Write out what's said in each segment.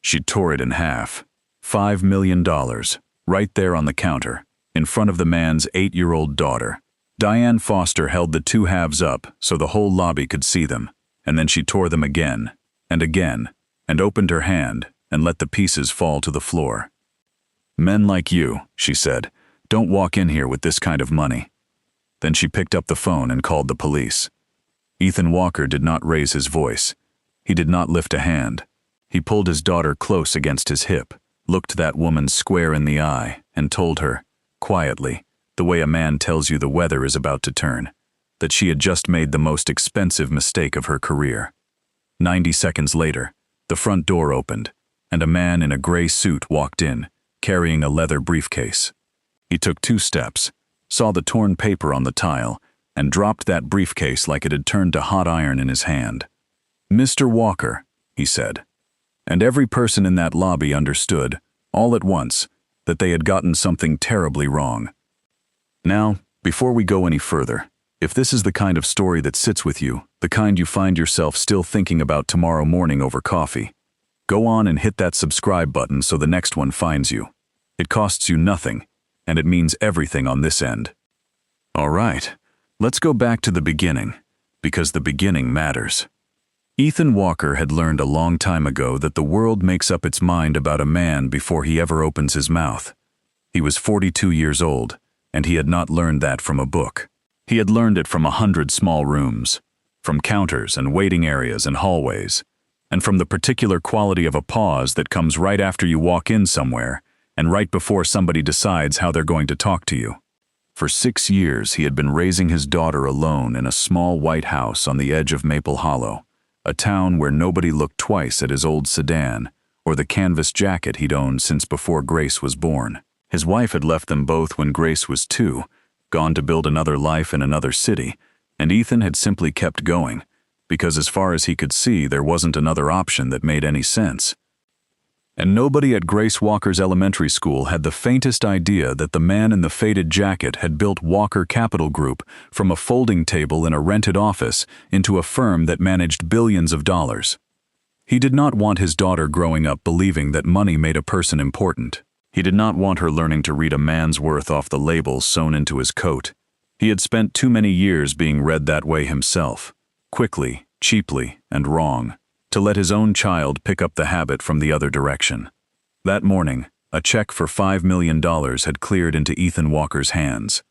She tore it in half. $5 million, right there on the counter, in front of the man's 8-year-old daughter. Diane Foster held the two halves up so the whole lobby could see them, and then she tore them again, and opened her hand and let the pieces fall to the floor. "Men like you," she said, "don't walk in here with this kind of money." Then she picked up the phone and called the police. Ethan Walker did not raise his voice. He did not lift a hand. He pulled his daughter close against his hip, looked that woman square in the eye, and told her, quietly, the way a man tells you the weather is about to turn, that she had just made the most expensive mistake of her career. 90 seconds later, the front door opened, and a man in a gray suit walked in, carrying a leather briefcase. He took 2 steps, saw the torn paper on the tile, and dropped that briefcase like it had turned to hot iron in his hand. "Mr. Walker," he said. And every person in that lobby understood, all at once, that they had gotten something terribly wrong. Now, before we go any further, if this is the kind of story that sits with you, the kind you find yourself still thinking about tomorrow morning over coffee, go on and hit that subscribe button so the next one finds you. It costs you nothing, and it means everything on this end. All right, let's go back to the beginning, because the beginning matters. Ethan Walker had learned a long time ago that the world makes up its mind about a man before he ever opens his mouth. He was 42 years old, and he had not learned that from a book. He had learned it from 100 small rooms, from counters and waiting areas and hallways, and from the particular quality of a pause that comes right after you walk in somewhere and right before somebody decides how they're going to talk to you. For 6 years he had been raising his daughter alone in a small white house on the edge of Maple Hollow, a town where nobody looked twice at his old sedan or the canvas jacket he'd owned since before Grace was born. His wife had left them both when Grace was 2, gone to build another life in another city, and Ethan had simply kept going, because as far as he could see, there wasn't another option that made any sense. And nobody at Grace Walker's elementary school had the faintest idea that the man in the faded jacket had built Walker Capital Group from a folding table in a rented office into a firm that managed billions of dollars. He did not want his daughter growing up believing that money made a person important. He did not want her learning to read a man's worth off the label sewn into his coat. He had spent too many years being read that way himself, quickly, cheaply, and wrong, to let his own child pick up the habit from the other direction. That morning, a check for $5 million had cleared into Ethan Walker's hands.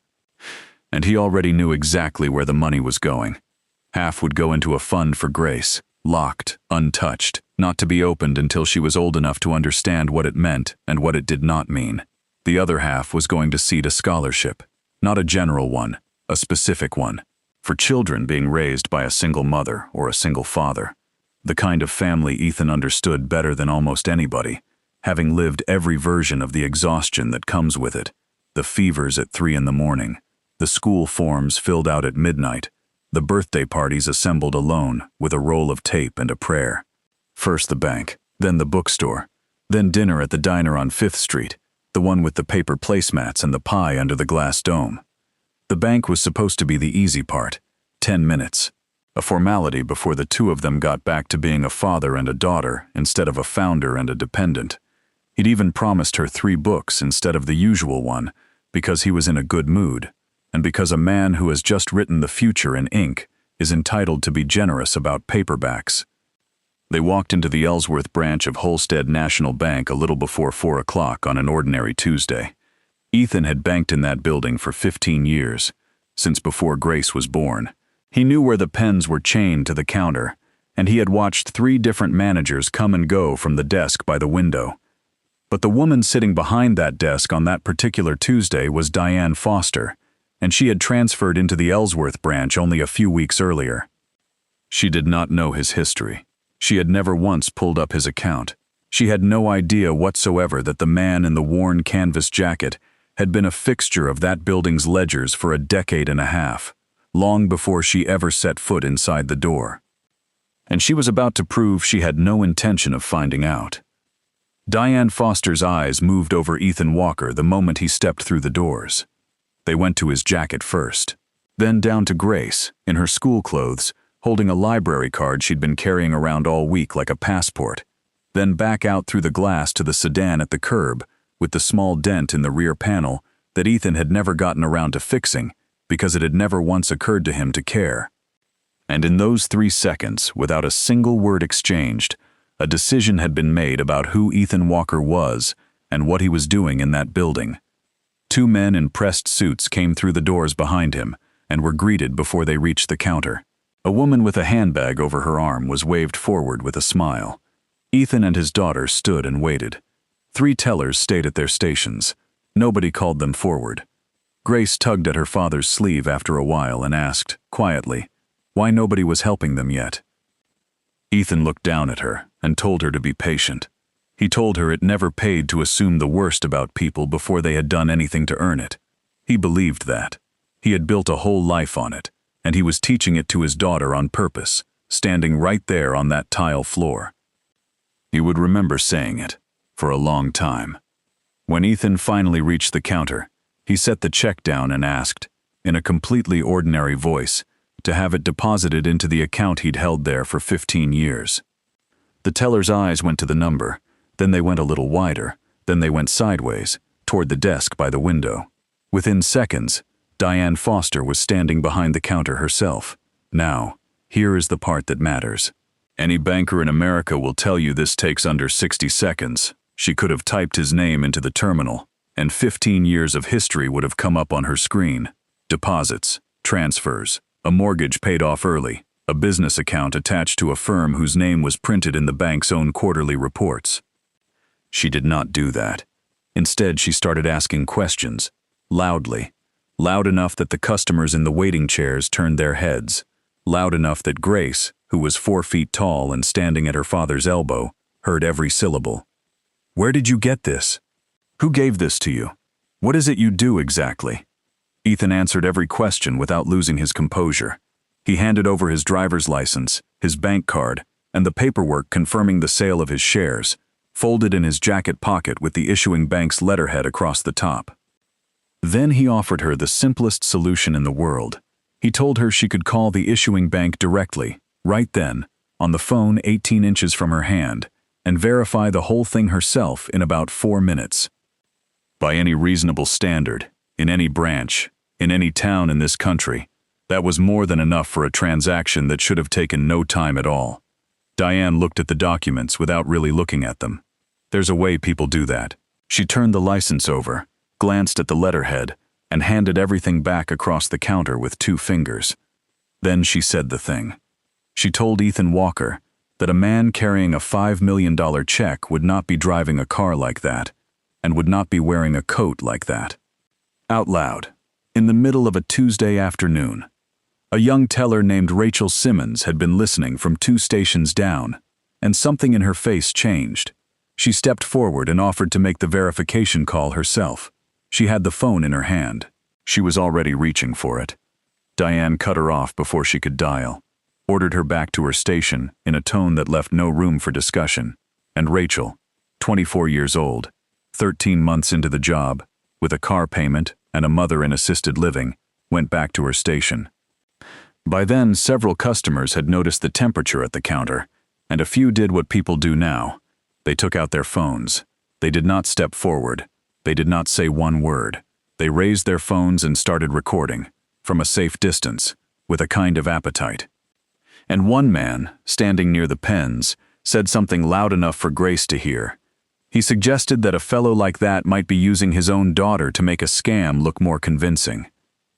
And he already knew exactly where the money was going. Half would go into a fund for Grace, locked, untouched, not to be opened until she was old enough to understand what it meant and what it did not mean. The other half was going to seed a scholarship, not a general one, a specific one, for children being raised by a single mother or a single father. The kind of family Ethan understood better than almost anybody, having lived every version of the exhaustion that comes with it, the fevers at 3 in the morning, the school forms filled out at midnight, the birthday parties assembled alone with a roll of tape and a prayer. First the bank, then the bookstore, then dinner at the diner on 5th Street, the one with the paper placemats and the pie under the glass dome. The bank was supposed to be the easy part, 10 minutes. A formality before the two of them got back to being a father and a daughter instead of a founder and a dependent. He'd even promised her 3 books instead of the usual one because he was in a good mood, and because a man who has just written the future in ink is entitled to be generous about paperbacks. They walked into the Ellsworth branch of Holstead National Bank a little before 4 o'clock on an ordinary Tuesday. Ethan had banked in that building for 15 years, since before Grace was born. He knew where the pens were chained to the counter, and he had watched 3 different managers come and go from the desk by the window. But the woman sitting behind that desk on that particular Tuesday was Diane Foster, and she had transferred into the Ellsworth branch only a few weeks earlier. She did not know his history. She had never once pulled up his account. She had no idea whatsoever that the man in the worn canvas jacket had been a fixture of that building's ledgers for a decade and a half, long before she ever set foot inside the door. And she was about to prove she had no intention of finding out. Diane Foster's eyes moved over Ethan Walker the moment he stepped through the doors. They went to his jacket first, then down to Grace, in her school clothes, holding a library card she'd been carrying around all week like a passport. then back out through the glass to the sedan at the curb, with the small dent in the rear panel that Ethan had never gotten around to fixing because it had never once occurred to him to care. And in those 3 seconds, without a single word exchanged, a decision had been made about who Ethan Walker was and what he was doing in that building. 2 men in pressed suits came through the doors behind him and were greeted before they reached the counter. A woman with a handbag over her arm was waved forward with a smile. Ethan and his daughter stood and waited. 3 tellers stayed at their stations. Nobody called them forward. Grace tugged at her father's sleeve after a while and asked, quietly, why nobody was helping them yet. Ethan looked down at her and told her to be patient. He told her it never paid to assume the worst about people before they had done anything to earn it. He believed that. He had built a whole life on it, and he was teaching it to his daughter on purpose, standing right there on that tile floor. He would remember saying it for a long time. When Ethan finally reached the counter, he set the check down and asked, in a completely ordinary voice, to have it deposited into the account he'd held there for 15 years. The teller's eyes went to the number, then they went a little wider, then they went sideways, toward the desk by the window. Within seconds, Diane Foster was standing behind the counter herself. Now, here is the part that matters. Any banker in America will tell you this takes under 60 seconds. She could have typed his name into the terminal, and 15 years of history would have come up on her screen. Deposits, transfers, a mortgage paid off early, a business account attached to a firm whose name was printed in the bank's own quarterly reports. She did not do that. Instead, she started asking questions, loudly, loud enough that the customers in the waiting chairs turned their heads, loud enough that Grace, who was 4 feet tall and standing at her father's elbow, heard every syllable. Where did you get this? Who gave this to you? What is it you do exactly? Ethan answered every question without losing his composure. He handed over his driver's license, his bank card, and the paperwork confirming the sale of his shares, folded in his jacket pocket with the issuing bank's letterhead across the top. Then he offered her the simplest solution in the world. He told her she could call the issuing bank directly, right then, on the phone 18 inches from her hand, and verify the whole thing herself in about 4 minutes. By any reasonable standard, in any branch, in any town in this country, that was more than enough for a transaction that should have taken no time at all. Diane looked at the documents without really looking at them. There's a way people do that. She turned the license over, glanced at the letterhead, and handed everything back across the counter with 2 fingers. Then she said the thing. She told Ethan Walker that a man carrying a $5 million check would not be driving a car like that, and would not be wearing a coat like that. Out loud, in the middle of a Tuesday afternoon, a young teller named Rachel Simmons had been listening from 2 stations down, and something in her face changed. She stepped forward and offered to make the verification call herself. She had the phone in her hand. She was already reaching for it. Diane cut her off before she could dial, ordered her back to her station in a tone that left no room for discussion, and Rachel, 24 years old, 13 months into the job, with a car payment and a mother in assisted living, went back to her station. By then, several customers had noticed the temperature at the counter, and a few did what people do now. They took out their phones. They did not step forward. They did not say one word. They raised their phones and started recording, from a safe distance, with a kind of appetite. And one man, standing near the pens, said something loud enough for Grace to hear. He suggested that a fellow like that might be using his own daughter to make a scam look more convincing.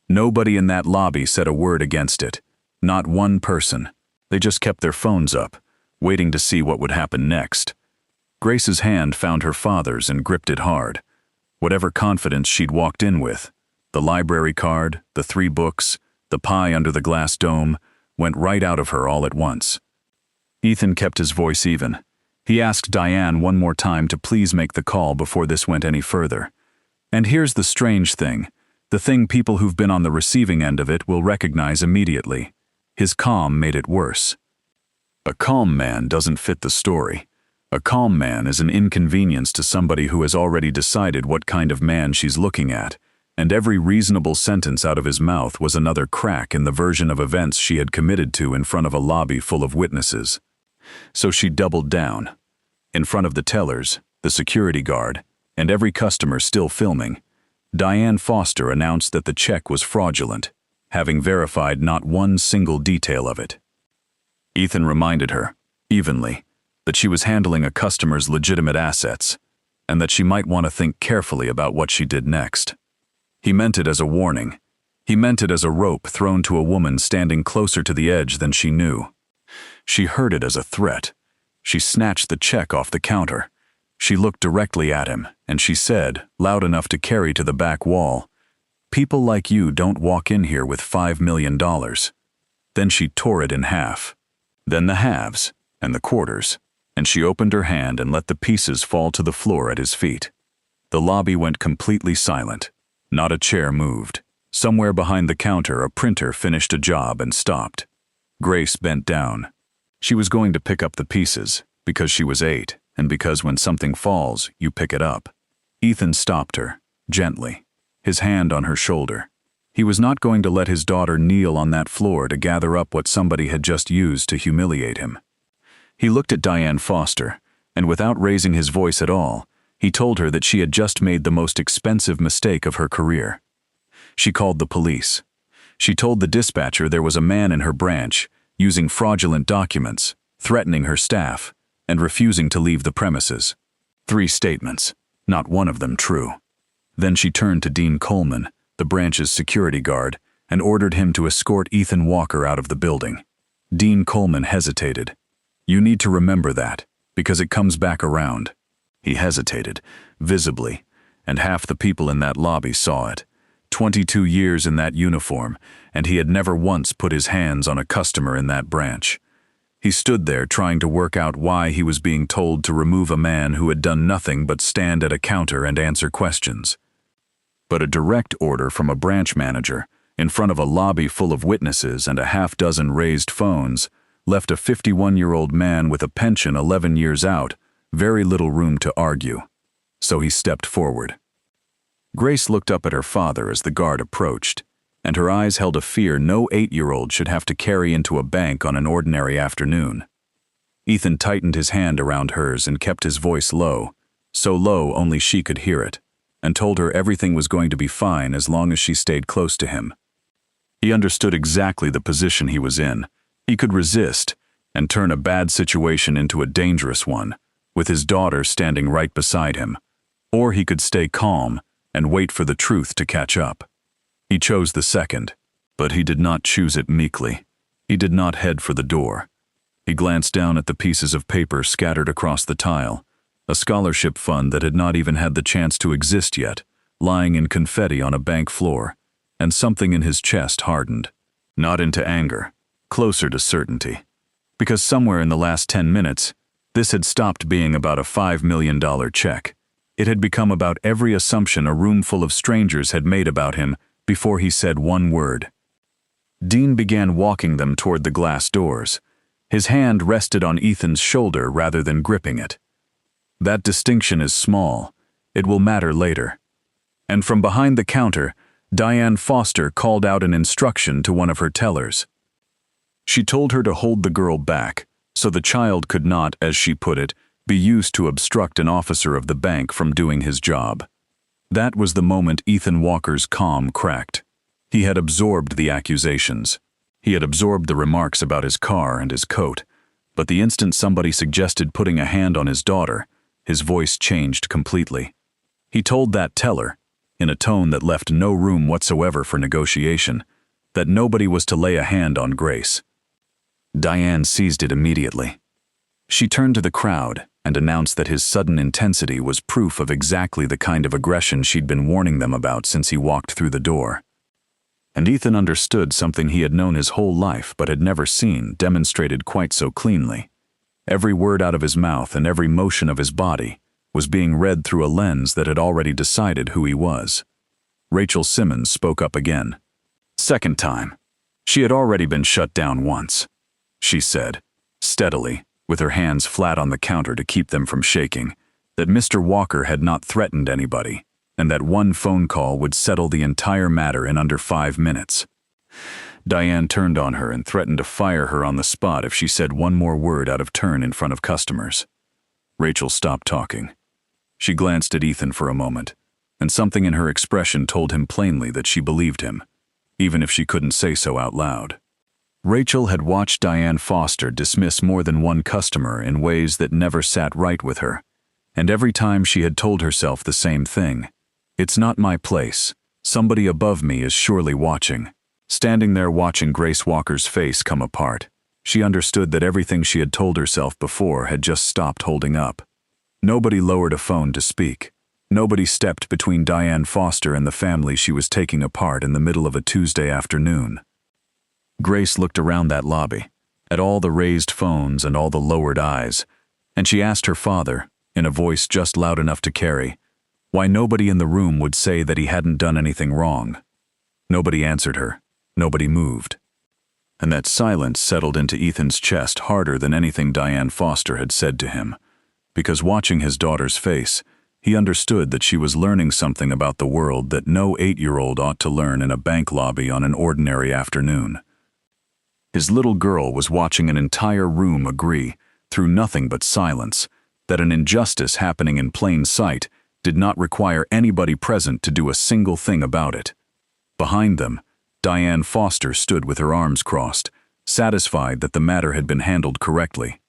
Nobody in that lobby said a word against it. Not one person. They just kept their phones up, waiting to see what would happen next. Grace's hand found her father's and gripped it hard. Whatever confidence she'd walked in with, the library card, the 3 books, the pie under the glass dome, went right out of her all at once. Ethan kept his voice even. He asked Diane one more time to please make the call before this went any further. And here's the strange thing, the thing people who've been on the receiving end of it will recognize immediately. His calm made it worse. A calm man doesn't fit the story. A calm man is an inconvenience to somebody who has already decided what kind of man she's looking at, and every reasonable sentence out of his mouth was another crack in the version of events she had committed to in front of a lobby full of witnesses. So she doubled down. In front of the tellers, the security guard, and every customer still filming, Diane Foster announced that the check was fraudulent, having verified not one single detail of it. Ethan reminded her, evenly, that she was handling a customer's legitimate assets, and that she might want to think carefully about what she did next. He meant it as a warning. He meant it as a rope thrown to a woman standing closer to the edge than she knew. She heard it as a threat. She snatched the check off the counter. She looked directly at him, and she said, loud enough to carry to the back wall, "People like you don't walk in here with $5 million. Then she tore it in half. Then the halves, and the quarters, and she opened her hand and let the pieces fall to the floor at his feet. The lobby went completely silent. Not a chair moved. Somewhere behind the counter, a printer finished a job and stopped. Grace bent down. She was going to pick up the pieces, because she was 8, and because when something falls, you pick it up. Ethan stopped her, gently, his hand on her shoulder. He was not going to let his daughter kneel on that floor to gather up what somebody had just used to humiliate him. He looked at Diane Foster, and without raising his voice at all, he told her that she had just made the most expensive mistake of her career. She called the police. She told the dispatcher there was a man in her branch, using fraudulent documents, threatening her staff, and refusing to leave the premises. 3 statements, not one of them true. Then she turned to Dean Coleman, the branch's security guard, and ordered him to escort Ethan Walker out of the building. Dean Coleman hesitated. "You need to remember that, because it comes back around." He hesitated, visibly, and half the people in that lobby saw it. 22 years in that uniform, and he had never once put his hands on a customer in that branch. He stood there trying to work out why he was being told to remove a man who had done nothing but stand at a counter and answer questions. But a direct order from a branch manager, in front of a lobby full of witnesses and a half-dozen raised phones, left a 51-year-old man with a pension 11 years out very little room to argue. So he stepped forward. Grace looked up at her father as the guard approached, and her eyes held a fear no 8-year-old should have to carry into a bank on an ordinary afternoon. Ethan tightened his hand around hers and kept his voice low, so low only she could hear it, and told her everything was going to be fine as long as she stayed close to him. He understood exactly the position he was in. He could resist and turn a bad situation into a dangerous one, with his daughter standing right beside him. Or he could stay calm and wait for the truth to catch up. He chose the second, but he did not choose it meekly. He did not head for the door. He glanced down at the pieces of paper scattered across the tile, a scholarship fund that had not even had the chance to exist yet, lying in confetti on a bank floor, and something in his chest hardened, not into anger, closer to certainty. Because somewhere in the last 10 minutes, this had stopped being about a $5 million check. It had become about every assumption a room full of strangers had made about him before he said one word. Dean began walking them toward the glass doors. His hand rested on Ethan's shoulder rather than gripping it. That distinction is small. It will matter later. And from behind the counter, Diane Foster called out an instruction to one of her tellers. She told her to hold the girl back, so the child could not, as she put it, be used to obstruct an officer of the bank from doing his job. That was the moment Ethan Walker's calm cracked. He had absorbed the accusations. He had absorbed the remarks about his car and his coat, but the instant somebody suggested putting a hand on his daughter, his voice changed completely. He told that teller, in a tone that left no room whatsoever for negotiation, that nobody was to lay a hand on Grace. Diane seized it immediately. She turned to the crowd and announced that his sudden intensity was proof of exactly the kind of aggression she'd been warning them about since he walked through the door. And Ethan understood something he had known his whole life but had never seen demonstrated quite so cleanly. Every word out of his mouth and every motion of his body was being read through a lens that had already decided who he was. Rachel Simmons spoke up again. Second time. She had already been shut down once, she said, steadily, with her hands flat on the counter to keep them from shaking, that Mr. Walker had not threatened anybody, and that one phone call would settle the entire matter in under 5 minutes. Diane turned on her and threatened to fire her on the spot if she said one more word out of turn in front of customers. Rachel stopped talking. She glanced at Ethan for a moment, and something in her expression told him plainly that she believed him, even if she couldn't say so out loud. Rachel had watched Diane Foster dismiss more than one customer in ways that never sat right with her, and every time she had told herself the same thing. It's not my place. Somebody above me is surely watching. Standing there watching Grace Walker's face come apart, she understood that everything she had told herself before had just stopped holding up. Nobody lowered a phone to speak. Nobody stepped between Diane Foster and the family she was taking apart in the middle of a Tuesday afternoon. Grace looked around that lobby, at all the raised phones and all the lowered eyes, and she asked her father, in a voice just loud enough to carry, why nobody in the room would say that he hadn't done anything wrong. Nobody answered her. Nobody moved. And that silence settled into Ethan's chest harder than anything Diane Foster had said to him, because watching his daughter's face, he understood that she was learning something about the world that no 8-year-old ought to learn in a bank lobby on an ordinary afternoon. His little girl was watching an entire room agree, through nothing but silence, that an injustice happening in plain sight did not require anybody present to do a single thing about it. Behind them, Diane Foster stood with her arms crossed, satisfied that the matter had been handled correctly.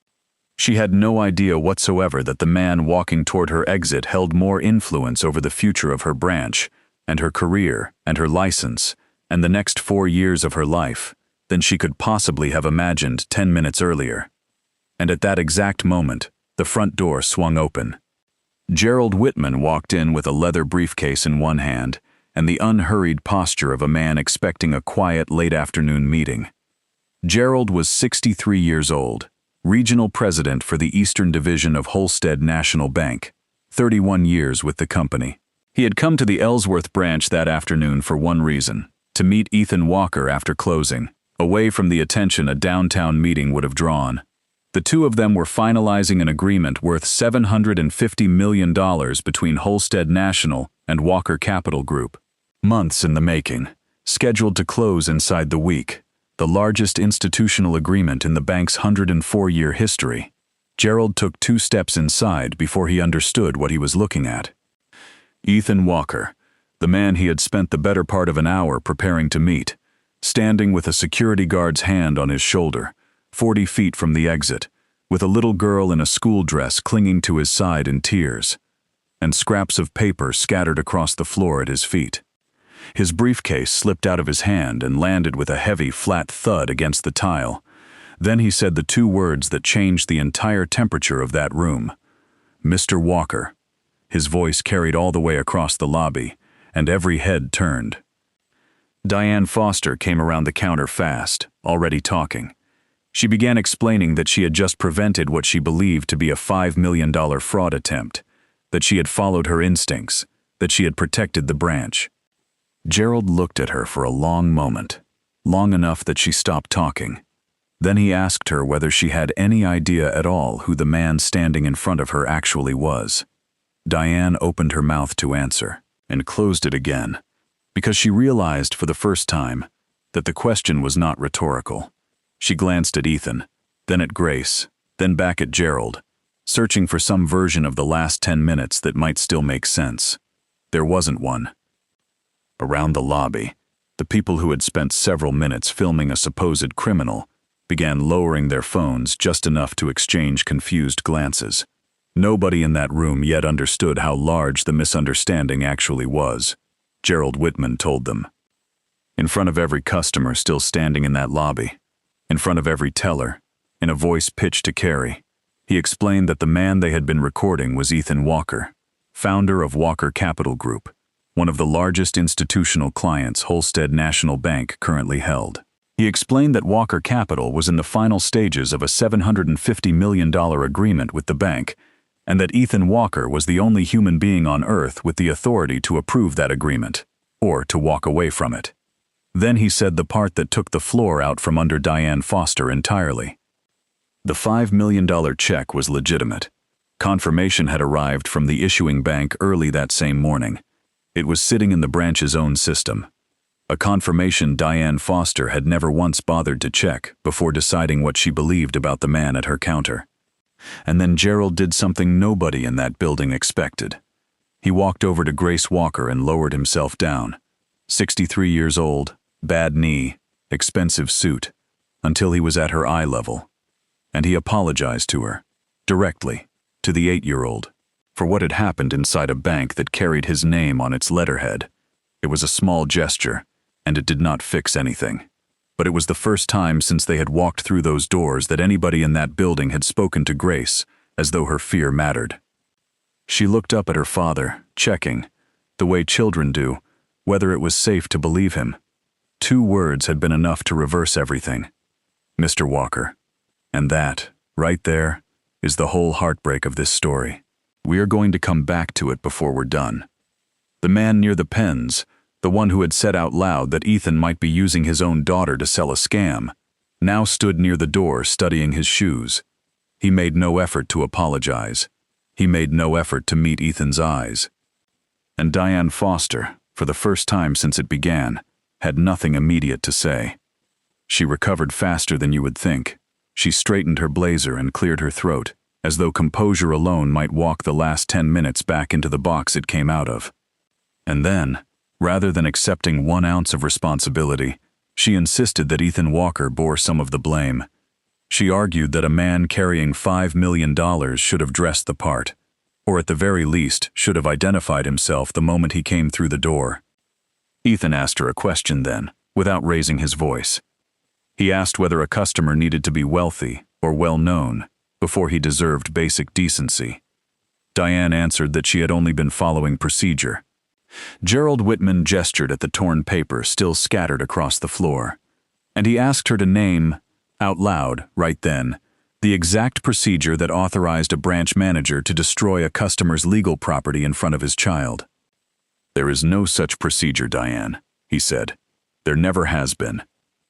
She had no idea whatsoever that the man walking toward her exit held more influence over the future of her branch, and her career, and her license, and the next 4 years of her life, than she could possibly have imagined 10 minutes earlier. And at that exact moment, the front door swung open. Gerald Whitman walked in with a leather briefcase in one hand and the unhurried posture of a man expecting a quiet late-afternoon meeting. Gerald was 63 years old, regional president for the Eastern Division of Holstead National Bank, 31 years with the company. He had come to the Ellsworth branch that afternoon for one reason, to meet Ethan Walker after closing, away from the attention a downtown meeting would have drawn. The two of them were finalizing an agreement worth $750 million between Holstead National and Walker Capital Group. Months in the making, scheduled to close inside the week, the largest institutional agreement in the bank's 104-year history. Gerald took 2 steps inside before he understood what he was looking at. Ethan Walker, the man he had spent the better part of an hour preparing to meet, standing with a security guard's hand on his shoulder, 40 feet from the exit, with a little girl in a school dress clinging to his side in tears, and scraps of paper scattered across the floor at his feet. His briefcase slipped out of his hand and landed with a heavy, flat thud against the tile. Then he said the 2 words that changed the entire temperature of that room. Mr. Walker. His voice carried all the way across the lobby, and every head turned. Diane Foster came around the counter fast, already talking. She began explaining that she had just prevented what she believed to be a $5 million fraud attempt, that she had followed her instincts, that she had protected the branch. Gerald looked at her for a long moment, long enough that she stopped talking. Then he asked her whether she had any idea at all who the man standing in front of her actually was. Diane opened her mouth to answer, and closed it again, because she realized for the first time that the question was not rhetorical. She glanced at Ethan, then at Grace, then back at Gerald, searching for some version of the last 10 minutes that might still make sense. There wasn't one. Around the lobby, the people who had spent several minutes filming a supposed criminal began lowering their phones just enough to exchange confused glances. Nobody in that room yet understood how large the misunderstanding actually was, Gerald Whitman told them. In front of every customer still standing in that lobby, in front of every teller, in a voice pitched to carry, he explained that the man they had been recording was Ethan Walker, founder of Walker Capital Group, one of the largest institutional clients Holstead National Bank currently held. He explained that Walker Capital was in the final stages of a $750 million agreement with the bank, and that Ethan Walker was the only human being on Earth with the authority to approve that agreement, or to walk away from it. Then he said the part that took the floor out from under Diane Foster entirely. The $5 million check was legitimate. Confirmation had arrived from the issuing bank early that same morning. It was sitting in the branch's own system. A confirmation Diane Foster had never once bothered to check before deciding what she believed about the man at her counter. And then Gerald did something nobody in that building expected. He walked over to Grace Walker and lowered himself down. 63 years old, bad knee, expensive suit, until he was at her eye level. And he apologized to her, directly, to the 8-year-old, for what had happened inside a bank that carried his name on its letterhead. It was a small gesture, and it did not fix anything. But it was the first time since they had walked through those doors that anybody in that building had spoken to Grace, as though her fear mattered. She looked up at her father, checking, the way children do, whether it was safe to believe him. 2 words had been enough to reverse everything. Mr. Walker. And that, right there, is the whole heartbreak of this story. We are going to come back to it before we're done. The man near the pens, the one who had said out loud that Ethan might be using his own daughter to sell a scam, now stood near the door studying his shoes. He made no effort to apologize. He made no effort to meet Ethan's eyes. And Diane Foster, for the first time since it began, had nothing immediate to say. She recovered faster than you would think. She straightened her blazer and cleared her throat, as though composure alone might walk the last 10 minutes back into the box it came out of. And then, rather than accepting 1 ounce of responsibility, she insisted that Ethan Walker bore some of the blame. She argued that a man carrying $5 million should have dressed the part, or at the very least should have identified himself the moment he came through the door. Ethan asked her a question then, without raising his voice. He asked whether a customer needed to be wealthy or well-known before he deserved basic decency. Diane answered that she had only been following procedure. Gerald Whitman gestured at the torn paper still scattered across the floor, and he asked her to name, out loud, right then, the exact procedure that authorized a branch manager to destroy a customer's legal property in front of his child. "There is no such procedure, Diane," he said. "There never has been."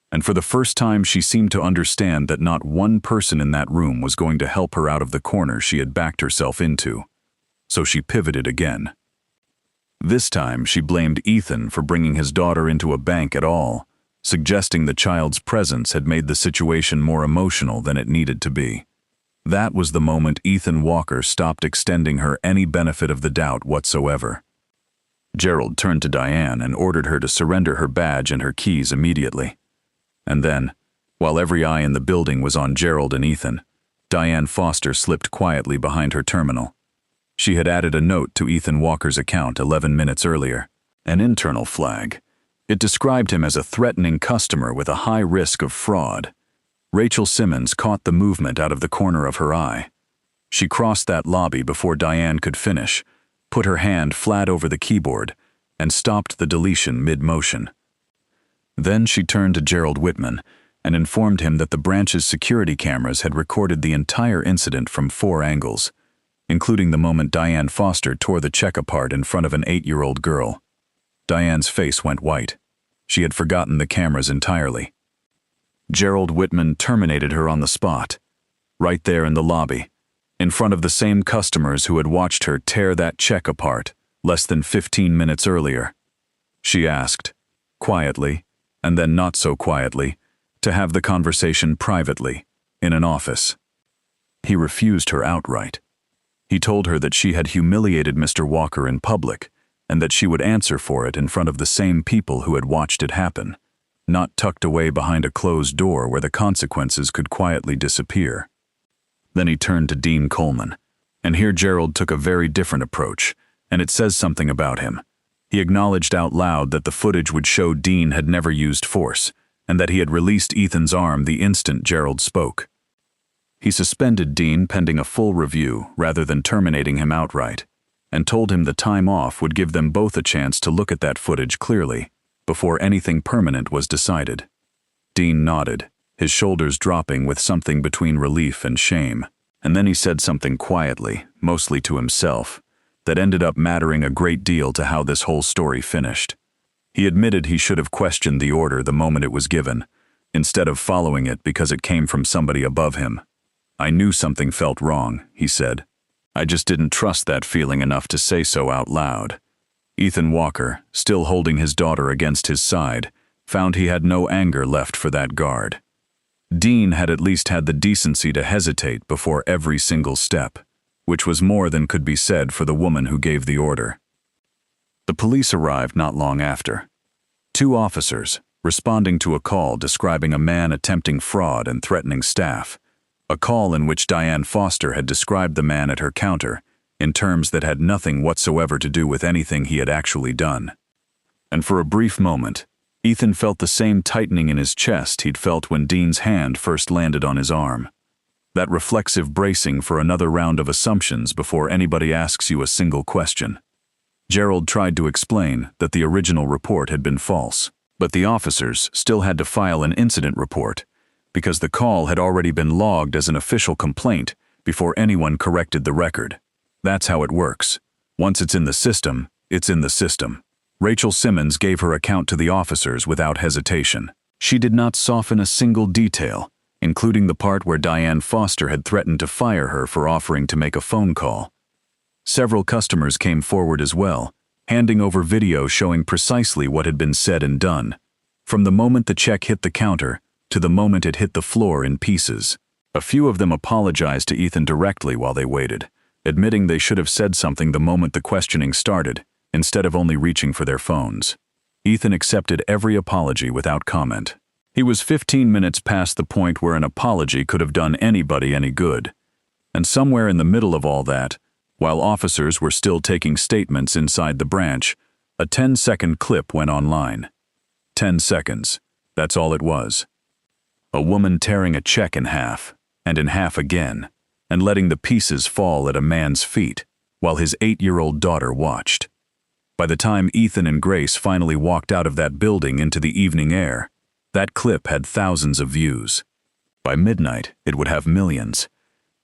And for the first time she seemed to understand that not one person in that room was going to help her out of the corner she had backed herself into. So she pivoted again. This time she blamed Ethan for bringing his daughter into a bank at all, suggesting the child's presence had made the situation more emotional than it needed to be. That was the moment Ethan Walker stopped extending her any benefit of the doubt whatsoever. Gerald turned to Diane and ordered her to surrender her badge and her keys immediately. And then, while every eye in the building was on Gerald and Ethan, Diane Foster slipped quietly behind her terminal. She had added a note to Ethan Walker's account 11 minutes earlier, an internal flag. It described him as a threatening customer with a high risk of fraud. Rachel Simmons caught the movement out of the corner of her eye. She crossed that lobby before Diane could finish, put her hand flat over the keyboard, and stopped the deletion mid-motion. Then she turned to Gerald Whitman and informed him that the branch's security cameras had recorded the entire incident from 4 angles, including the moment Diane Foster tore the check apart in front of an 8-year-old girl. Diane's face went white. She had forgotten the cameras entirely. Gerald Whitman terminated her on the spot, right there in the lobby, in front of the same customers who had watched her tear that check apart less than 15 minutes earlier. She asked, quietly, and then not so quietly, to have the conversation privately, in an office. He refused her outright. He told her that she had humiliated Mr. Walker in public, and that she would answer for it in front of the same people who had watched it happen, not tucked away behind a closed door where the consequences could quietly disappear. Then he turned to Dean Coleman, and here Gerald took a very different approach, and it says something about him. He acknowledged out loud that the footage would show Dean had never used force, and that he had released Ethan's arm the instant Gerald spoke. He suspended Dean pending a full review rather than terminating him outright, and told him the time off would give them both a chance to look at that footage clearly, before anything permanent was decided. Dean nodded, his shoulders dropping with something between relief and shame, and then he said something quietly, mostly to himself, that ended up mattering a great deal to how this whole story finished. He admitted he should have questioned the order the moment it was given, instead of following it because it came from somebody above him. "I knew something felt wrong," he said. "I just didn't trust that feeling enough to say so out loud." Ethan Walker, still holding his daughter against his side, found he had no anger left for that guard. Dean had at least had the decency to hesitate before every single step, which was more than could be said for the woman who gave the order. The police arrived not long after. 2 officers, responding to a call describing a man attempting fraud and threatening staff, a call in which Diane Foster had described the man at her counter in terms that had nothing whatsoever to do with anything he had actually done. And for a brief moment, Ethan felt the same tightening in his chest he'd felt when Dean's hand first landed on his arm. That reflexive bracing for another round of assumptions before anybody asks you a single question. Gerald tried to explain that the original report had been false, but the officers still had to file an incident report because the call had already been logged as an official complaint before anyone corrected the record. That's how it works. Once it's in the system, it's in the system. Rachel Simmons gave her account to the officers without hesitation. She did not soften a single detail, including the part where Diane Foster had threatened to fire her for offering to make a phone call. Several customers came forward as well, handing over video showing precisely what had been said and done, from the moment the check hit the counter to the moment it hit the floor in pieces. A few of them apologized to Ethan directly while they waited, admitting they should have said something the moment the questioning started, instead of only reaching for their phones. Ethan accepted every apology without comment. He was 15 minutes past the point where an apology could have done anybody any good. And somewhere in the middle of all that, while officers were still taking statements inside the branch, a 10-second clip went online. 10 seconds. That's all it was. A woman tearing a check in half, and in half again, and letting the pieces fall at a man's feet, while his 8-year-old daughter watched. By the time Ethan and Grace finally walked out of that building into the evening air, that clip had thousands of views. By midnight, it would have millions.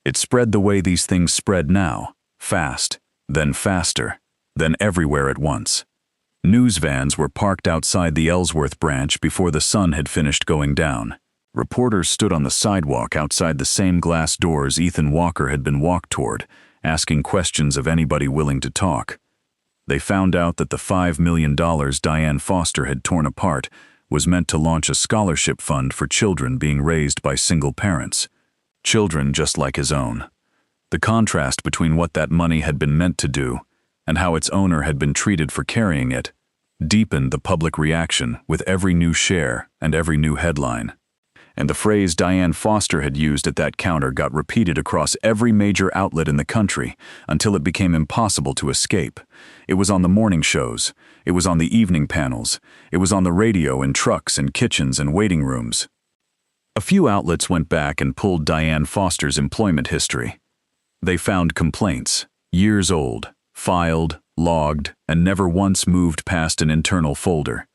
It spread the way these things spread now, fast, then faster, then everywhere at once. News vans were parked outside the Ellsworth branch before the sun had finished going down. Reporters stood on the sidewalk outside the same glass doors Ethan Walker had been walked toward, asking questions of anybody willing to talk. They found out that the $5 million Diane Foster had torn apart was meant to launch a scholarship fund for children being raised by single parents. Children just like his own. The contrast between what that money had been meant to do and how its owner had been treated for carrying it deepened the public reaction with every new share and every new headline. And the phrase Diane Foster had used at that counter got repeated across every major outlet in the country until it became impossible to escape. It was on the morning shows, it was on the evening panels, it was on the radio in trucks and kitchens and waiting rooms. A few outlets went back and pulled Diane Foster's employment history. They found complaints, years old, filed, logged, and never once moved past an internal folder.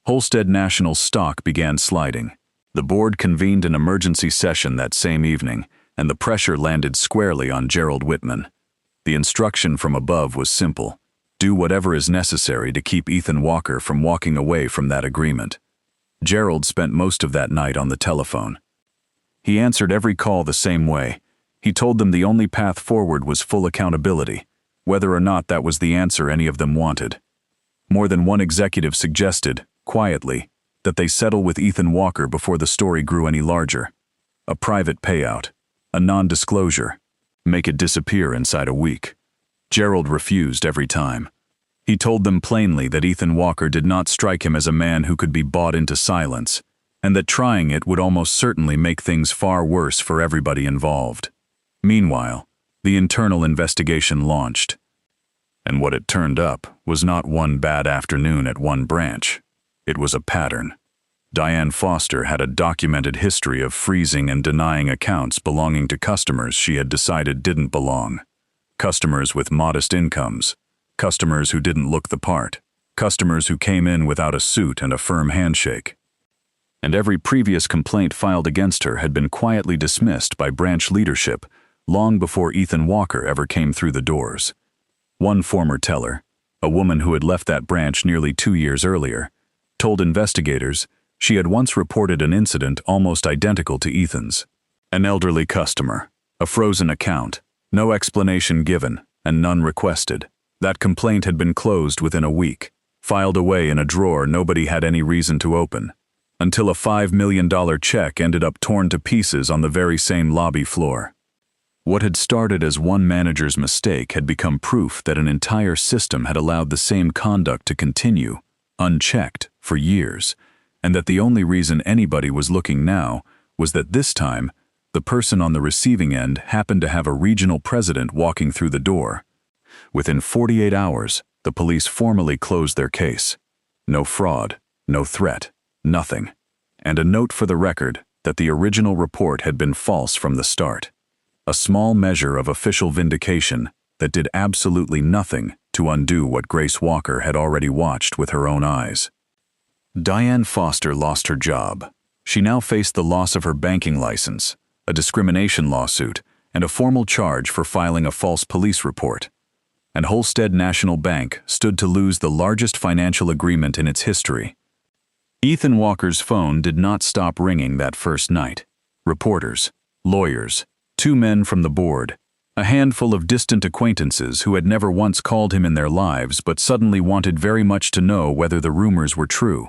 Holstead National's stock began sliding. The board convened an emergency session that same evening, and the pressure landed squarely on Gerald Whitman. The instruction from above was simple: do whatever is necessary to keep Ethan Walker from walking away from that agreement. Gerald spent most of that night on the telephone. He answered every call the same way. He told them the only path forward was full accountability, whether or not that was the answer any of them wanted. More than one executive suggested, quietly, that they settle with Ethan Walker before the story grew any larger. A private payout, a non-disclosure, make it disappear inside a week. Gerald refused every time. He told them plainly that Ethan Walker did not strike him as a man who could be bought into silence, and that trying it would almost certainly make things far worse for everybody involved. Meanwhile, the internal investigation launched. And what it turned up was not one bad afternoon at one branch. It was a pattern. Diane Foster had a documented history of freezing and denying accounts belonging to customers she had decided didn't belong. Customers with modest incomes, customers who didn't look the part, customers who came in without a suit and a firm handshake. And every previous complaint filed against her had been quietly dismissed by branch leadership long before Ethan Walker ever came through the doors. One former teller, a woman who had left that branch nearly 2 years earlier, told investigators she had once reported an incident almost identical to Ethan's. An elderly customer, a frozen account, no explanation given, and none requested. That complaint had been closed within a week, filed away in a drawer nobody had any reason to open, until a $5 million check ended up torn to pieces on the very same lobby floor. What had started as one manager's mistake had become proof that an entire system had allowed the same conduct to continue, unchecked, for years, and that the only reason anybody was looking now was that this time, the person on the receiving end happened to have a regional president walking through the door. Within 48 hours, the police formally closed their case. No fraud, no threat, nothing. And a note for the record that the original report had been false from the start. A small measure of official vindication that did absolutely nothing to undo what Grace Walker had already watched with her own eyes. Diane Foster lost her job. She now faced the loss of her banking license, a discrimination lawsuit, and a formal charge for filing a false police report. And Holstead National Bank stood to lose the largest financial agreement in its history. Ethan Walker's phone did not stop ringing that first night. Reporters, lawyers, 2 men from the board, a handful of distant acquaintances who had never once called him in their lives but suddenly wanted very much to know whether the rumors were true.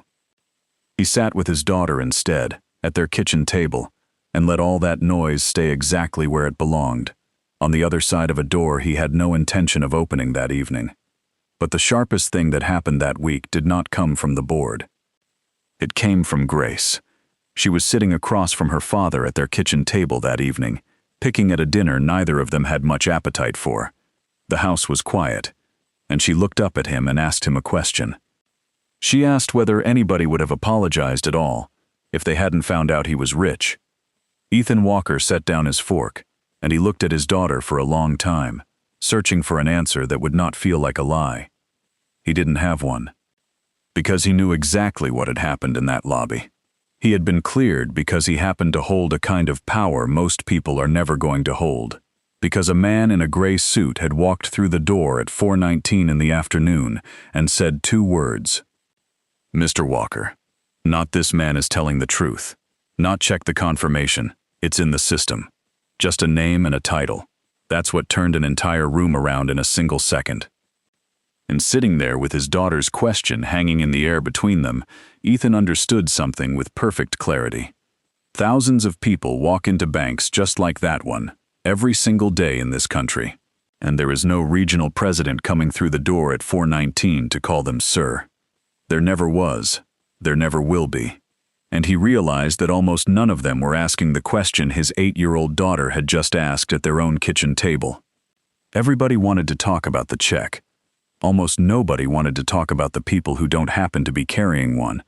He sat with his daughter instead, at their kitchen table, and let all that noise stay exactly where it belonged, on the other side of a door he had no intention of opening that evening. But the sharpest thing that happened that week did not come from the board. It came from Grace. She was sitting across from her father at their kitchen table that evening, picking at a dinner neither of them had much appetite for. The house was quiet, and she looked up at him and asked him a question. She asked whether anybody would have apologized at all if they hadn't found out he was rich. Ethan Walker set down his fork, and he looked at his daughter for a long time, searching for an answer that would not feel like a lie. He didn't have one, because he knew exactly what had happened in that lobby. He had been cleared because he happened to hold a kind of power most people are never going to hold, because a man in a gray suit had walked through the door at 4:19 in the afternoon and said 2 words. "Mr. Walker, not this man is telling the truth. Not check the confirmation. It's in the system. Just a name and a title. That's what turned an entire room around in a single second." And sitting there with his daughter's question hanging in the air between them, Ethan understood something with perfect clarity. Thousands of people walk into banks just like that one, every single day in this country. And there is no regional president coming through the door at 4:19 to call them sir. There never was. There never will be. And he realized that almost none of them were asking the question his 8-year-old daughter had just asked at their own kitchen table. Everybody wanted to talk about the check. Almost nobody wanted to talk about the people who don't happen to be carrying one,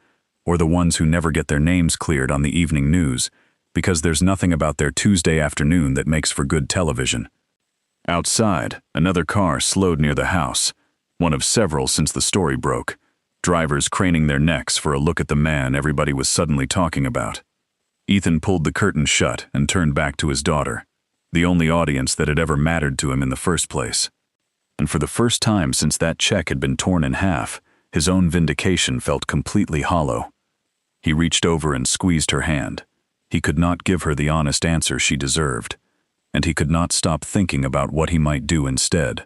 or the ones who never get their names cleared on the evening news, because there's nothing about their Tuesday afternoon that makes for good television. Outside, another car slowed near the house, one of several since the story broke, drivers craning their necks for a look at the man everybody was suddenly talking about. Ethan pulled the curtain shut and turned back to his daughter, the only audience that had ever mattered to him in the first place. And for the first time since that check had been torn in half, his own vindication felt completely hollow. He reached over and squeezed her hand. He could not give her the honest answer she deserved, and he could not stop thinking about what he might do instead.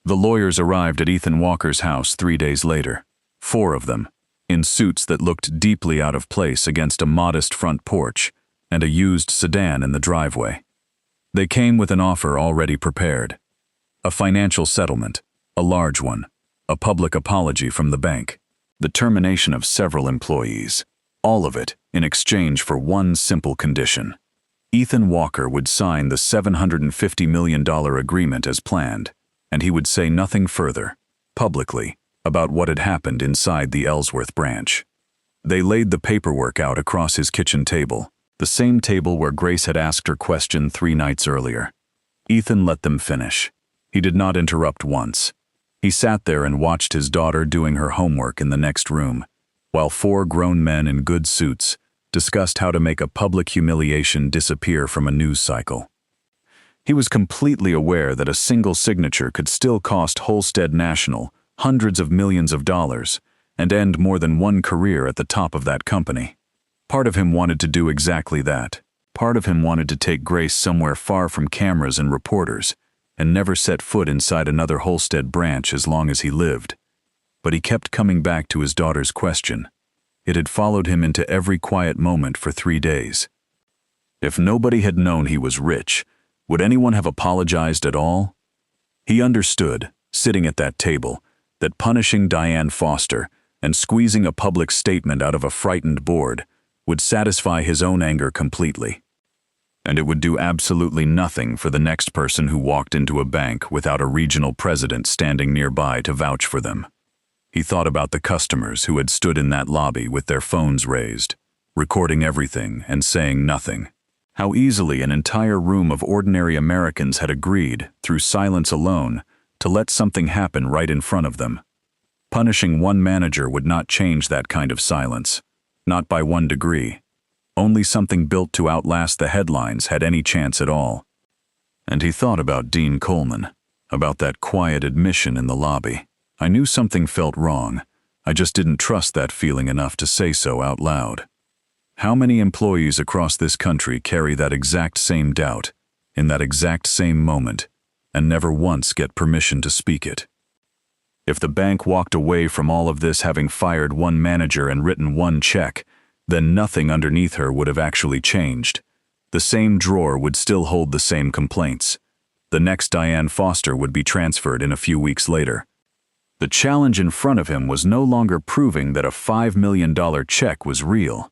The lawyers arrived at Ethan Walker's house 3 days later. 4 of them, in suits that looked deeply out of place against a modest front porch and a used sedan in the driveway. They came with an offer already prepared. A financial settlement, a large one, a public apology from the bank, the termination of several employees, all of it in exchange for one simple condition. Ethan Walker would sign the $750 million agreement as planned, and he would say nothing further, publicly, about what had happened inside the Ellsworth branch. They laid the paperwork out across his kitchen table, the same table where Grace had asked her question 3 nights earlier. Ethan let them finish. He did not interrupt once. He sat there and watched his daughter doing her homework in the next room, while 4 grown men in good suits discussed how to make a public humiliation disappear from a news cycle. He was completely aware that a single signature could still cost Holstead National hundreds of millions of dollars and end more than one career at the top of that company. Part of him wanted to do exactly that. Part of him wanted to take Grace somewhere far from cameras and reporters and never set foot inside another Holstead branch as long as he lived. But he kept coming back to his daughter's question. It had followed him into every quiet moment for 3 days. If nobody had known he was rich, would anyone have apologized at all? He understood, sitting at that table, that punishing Diane Foster and squeezing a public statement out of a frightened board would satisfy his own anger completely. And it would do absolutely nothing for the next person who walked into a bank without a regional president standing nearby to vouch for them. He thought about the customers who had stood in that lobby with their phones raised, recording everything and saying nothing. How easily an entire room of ordinary Americans had agreed, through silence alone, to let something happen right in front of them. Punishing one manager would not change that kind of silence, not by 1 degree. Only something built to outlast the headlines had any chance at all. And he thought about Dean Coleman, about that quiet admission in the lobby. I knew something felt wrong. I just didn't trust that feeling enough to say so out loud. How many employees across this country carry that exact same doubt, in that exact same moment, and never once get permission to speak it? If the bank walked away from all of this having fired one manager and written one check, then nothing underneath her would have actually changed. The same drawer would still hold the same complaints. The next Diane Foster would be transferred in a few weeks later. The challenge in front of him was no longer proving that a $5 million check was real.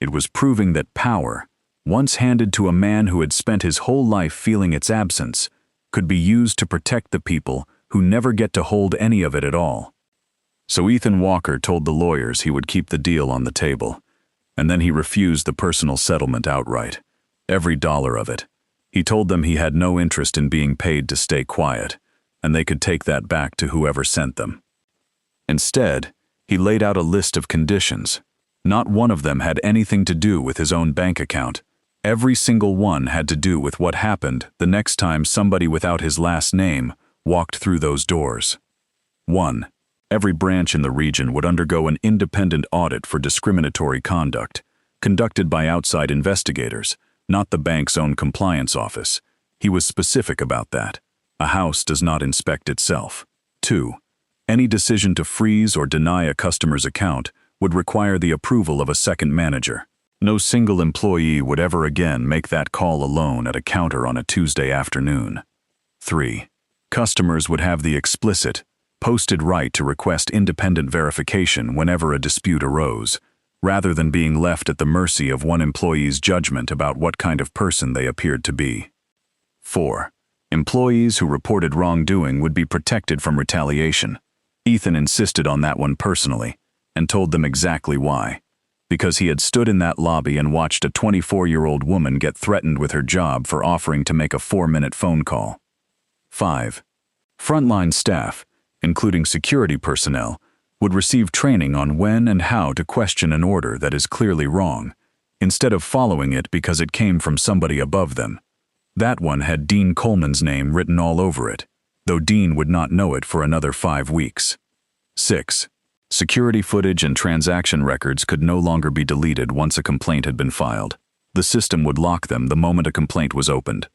It was proving that power, once handed to a man who had spent his whole life feeling its absence, could be used to protect the people who never get to hold any of it at all. So Ethan Walker told the lawyers he would keep the deal on the table, and then he refused the personal settlement outright, every dollar of it. He told them he had no interest in being paid to stay quiet, and they could take that back to whoever sent them. Instead, he laid out a list of conditions. Not one of them had anything to do with his own bank account. Every single one had to do with what happened the next time somebody without his last name walked through those doors. 1. Every branch in the region would undergo an independent audit for discriminatory conduct, conducted by outside investigators, not the bank's own compliance office. He was specific about that. A house does not inspect itself. 2. Any decision to freeze or deny a customer's account would require the approval of a second manager. No single employee would ever again make that call alone at a counter on a Tuesday afternoon. 3. Customers would have the explicit, posted right to request independent verification whenever a dispute arose, rather than being left at the mercy of one employee's judgment about what kind of person they appeared to be. 4. Employees who reported wrongdoing would be protected from retaliation. Ethan insisted on that one personally, and told them exactly why. Because he had stood in that lobby and watched a 24-year-old woman get threatened with her job for offering to make a 4-minute phone call. 5. Frontline staff, including security personnel, would receive training on when and how to question an order that is clearly wrong, instead of following it because it came from somebody above them. That one had Dean Coleman's name written all over it, though Dean would not know it for another 5 weeks. 6. Security footage and transaction records could no longer be deleted once a complaint had been filed. The system would lock them the moment a complaint was opened.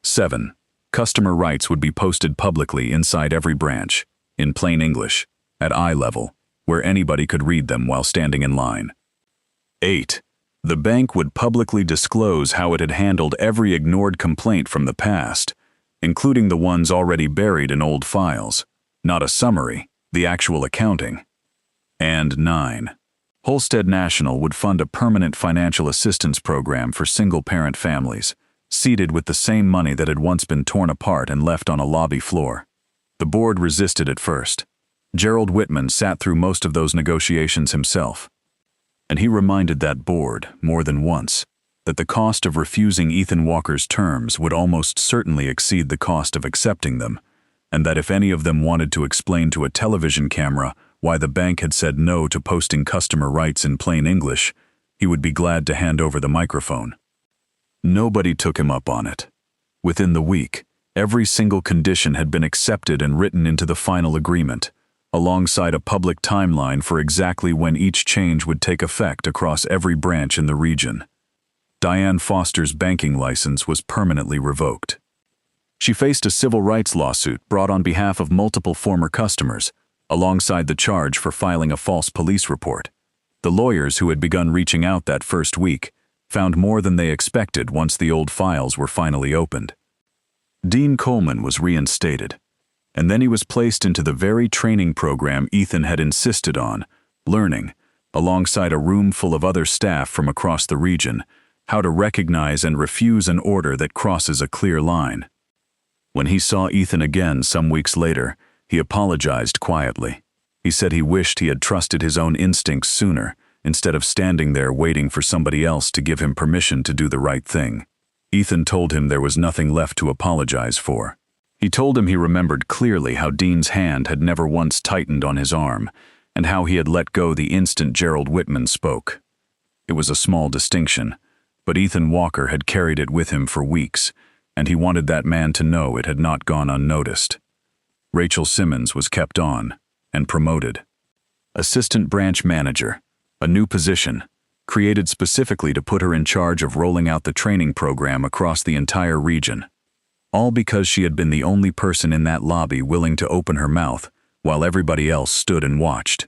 7. Customer rights would be posted publicly inside every branch, in plain English, at eye level, where anybody could read them while standing in line. 8. The bank would publicly disclose how it had handled every ignored complaint from the past, including the ones already buried in old files. Not a summary, the actual accounting. And 9. Holstead National would fund a permanent financial assistance program for single-parent families, seeded with the same money that had once been torn apart and left on a lobby floor. The board resisted at first. Gerald Whitman sat through most of those negotiations himself. And he reminded that board, more than once, that the cost of refusing Ethan Walker's terms would almost certainly exceed the cost of accepting them, and that if any of them wanted to explain to a television camera why the bank had said no to posting customer rights in plain English, he would be glad to hand over the microphone. Nobody took him up on it. Within the week, every single condition had been accepted and written into the final agreement, alongside a public timeline for exactly when each change would take effect across every branch in the region. Diane Foster's banking license was permanently revoked. She faced a civil rights lawsuit brought on behalf of multiple former customers, alongside the charge for filing a false police report. The lawyers who had begun reaching out that first week found more than they expected once the old files were finally opened. Dean Coleman was reinstated, and then he was placed into the very training program Ethan had insisted on, learning, alongside a room full of other staff from across the region, how to recognize and refuse an order that crosses a clear line. When he saw Ethan again some weeks later, he apologized quietly. He said he wished he had trusted his own instincts sooner, instead of standing there waiting for somebody else to give him permission to do the right thing. Ethan told him there was nothing left to apologize for. He told him he remembered clearly how Dean's hand had never once tightened on his arm, and how he had let go the instant Gerald Whitman spoke. It was a small distinction, but Ethan Walker had carried it with him for weeks, and he wanted that man to know it had not gone unnoticed. Rachel Simmons was kept on and promoted. Assistant branch manager, a new position, created specifically to put her in charge of rolling out the training program across the entire region. All because she had been the only person in that lobby willing to open her mouth while everybody else stood and watched.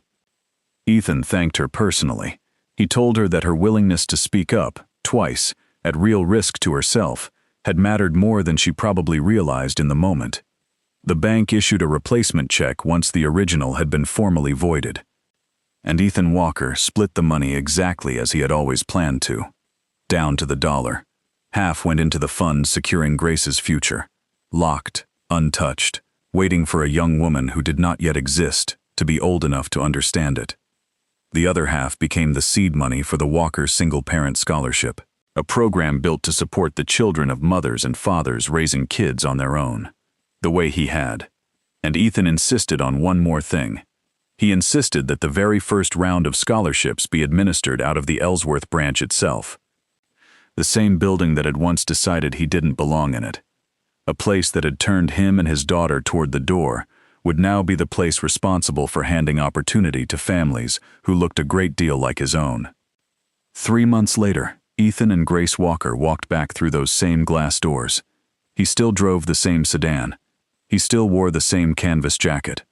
Ethan thanked her personally. He told her that her willingness to speak up, twice, at real risk to herself, had mattered more than she probably realized in the moment. The bank issued a replacement check once the original had been formally voided. And Ethan Walker split the money exactly as he had always planned to, down to the dollar. Half went into the fund securing Grace's future, locked, untouched, waiting for a young woman who did not yet exist to be old enough to understand it. The other half became the seed money for the Walker Single-Parent Scholarship, a program built to support the children of mothers and fathers raising kids on their own, the way he had. And Ethan insisted on one more thing. He insisted that the very first round of scholarships be administered out of the Ellsworth branch itself. The same building that had once decided he didn't belong in it. A place that had turned him and his daughter toward the door would now be the place responsible for handing opportunity to families who looked a great deal like his own. 3 months later, Ethan and Grace Walker walked back through those same glass doors. He still drove the same sedan. He still wore the same canvas jacket.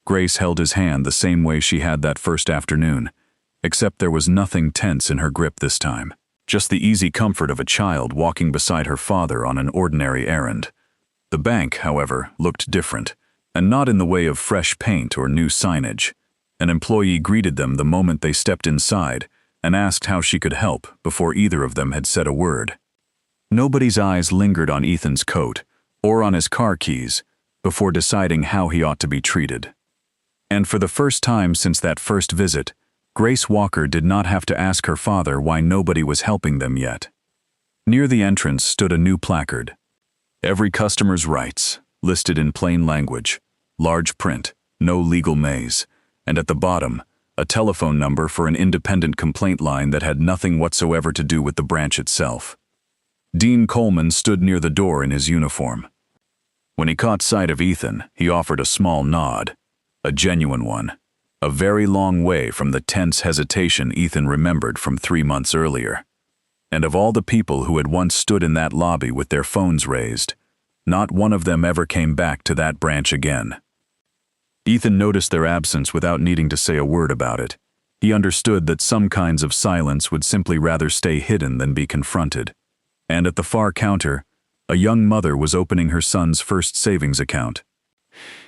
Grace held his hand the same way she had that first afternoon, except there was nothing tense in her grip this time. Just the easy comfort of a child walking beside her father on an ordinary errand. The bank, however, looked different, and not in the way of fresh paint or new signage. An employee greeted them the moment they stepped inside and asked how she could help before either of them had said a word. Nobody's eyes lingered on Ethan's coat or on his car keys before deciding how he ought to be treated. And for the first time since that first visit, Grace Walker did not have to ask her father why nobody was helping them yet. Near the entrance stood a new placard. Every customer's rights, listed in plain language, large print, no legal maze, and at the bottom, a telephone number for an independent complaint line that had nothing whatsoever to do with the branch itself. Dean Coleman stood near the door in his uniform. When he caught sight of Ethan, he offered a small nod, a genuine one, a very long way from the tense hesitation Ethan remembered from 3 months earlier. And of all the people who had once stood in that lobby with their phones raised, not one of them ever came back to that branch again. Ethan noticed their absence without needing to say a word about it. He understood that some kinds of silence would simply rather stay hidden than be confronted. And at the far counter, a young mother was opening her son's first savings account.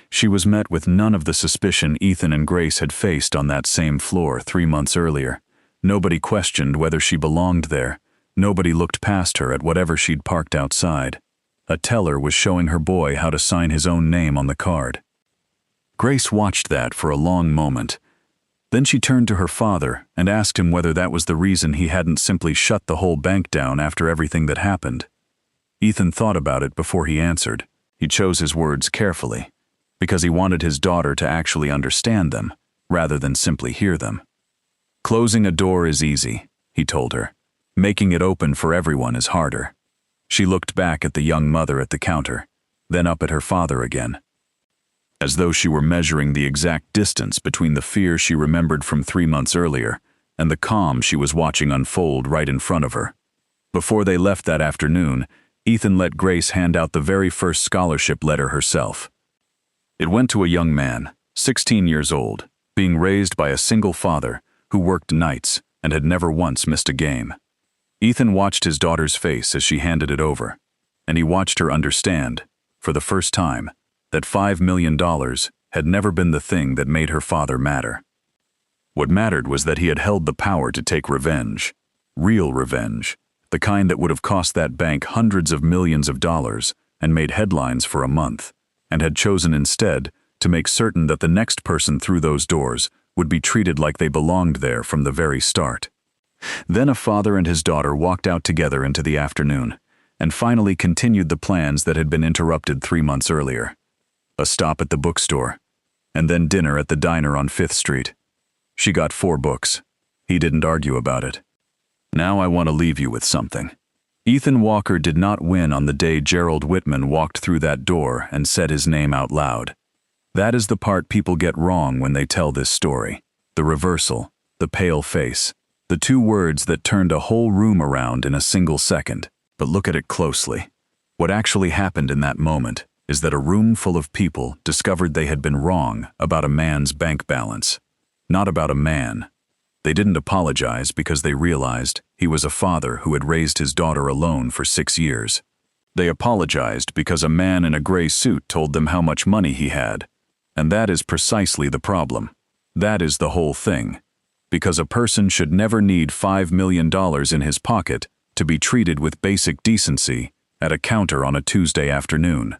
She was met with none of the suspicion Ethan and Grace had faced on that same floor 3 months earlier. Nobody questioned whether she belonged there. Nobody looked past her at whatever she'd parked outside. A teller was showing her boy how to sign his own name on the card. Grace watched that for a long moment. Then she turned to her father and asked him whether that was the reason he hadn't simply shut the whole bank down after everything that happened. Ethan thought about it before he answered. He chose his words carefully, because he wanted his daughter to actually understand them, rather than simply hear them. Closing a door is easy, he told her. Making it open for everyone is harder. She looked back at the young mother at the counter, then up at her father again, as though she were measuring the exact distance between the fear she remembered from 3 months earlier and the calm she was watching unfold right in front of her. Before they left that afternoon, Ethan let Grace hand out the very first scholarship letter herself. It went to a young man, 16 years old, being raised by a single father who worked nights and had never once missed a game. Ethan watched his daughter's face as she handed it over, and he watched her understand, for the first time, that $5 million had never been the thing that made her father matter. What mattered was that he had held the power to take revenge, real revenge, the kind that would have cost that bank hundreds of millions of dollars and made headlines for a month, and had chosen instead to make certain that the next person through those doors would be treated like they belonged there from the very start. Then a father and his daughter walked out together into the afternoon, and finally continued the plans that had been interrupted 3 months earlier. A stop at the bookstore, and then dinner at the diner on 5th Street. She got 4 books. He didn't argue about it. Now I want to leave you with something. Ethan Walker did not win on the day Gerald Whitman walked through that door and said his name out loud. That is the part people get wrong when they tell this story. The reversal, the pale face, the 2 words that turned a whole room around in a single second. But look at it closely. What actually happened in that moment is that a room full of people discovered they had been wrong about a man's bank balance, not about a man. They didn't apologize because they realized he was a father who had raised his daughter alone for 6 years. They apologized because a man in a gray suit told them how much money he had. And that is precisely the problem. That is the whole thing. Because a person should never need $5 million in his pocket to be treated with basic decency at a counter on a Tuesday afternoon.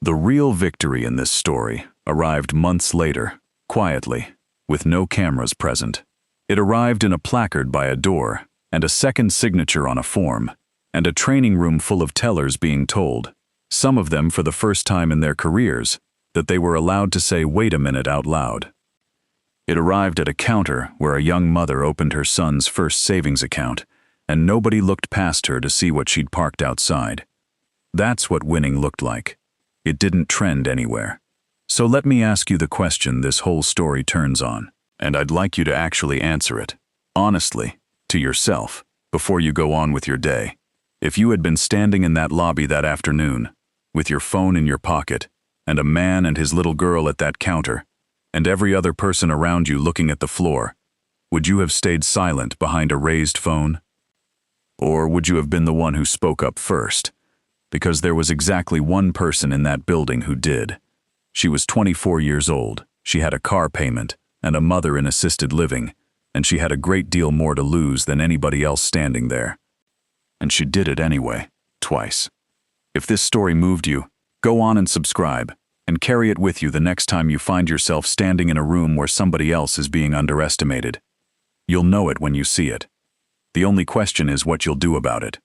The real victory in this story arrived months later, quietly, with no cameras present. It arrived in a placard by a door, and a second signature on a form, and a training room full of tellers being told, some of them for the first time in their careers, that they were allowed to say "wait a minute" out loud. It arrived at a counter where a young mother opened her son's first savings account, and nobody looked past her to see what she'd parked outside. That's what winning looked like. It didn't trend anywhere. So let me ask you the question this whole story turns on, and I'd like you to actually answer it, honestly, to yourself, before you go on with your day. If you had been standing in that lobby that afternoon, with your phone in your pocket, and a man and his little girl at that counter, and every other person around you looking at the floor, would you have stayed silent behind a raised phone? Or would you have been the one who spoke up first? Because there was exactly one person in that building who did. She was 24 years old, she had a car payment, and a mother in assisted living, and she had a great deal more to lose than anybody else standing there. And she did it anyway, twice. If this story moved you, go on and subscribe, and carry it with you the next time you find yourself standing in a room where somebody else is being underestimated. You'll know it when you see it. The only question is what you'll do about it.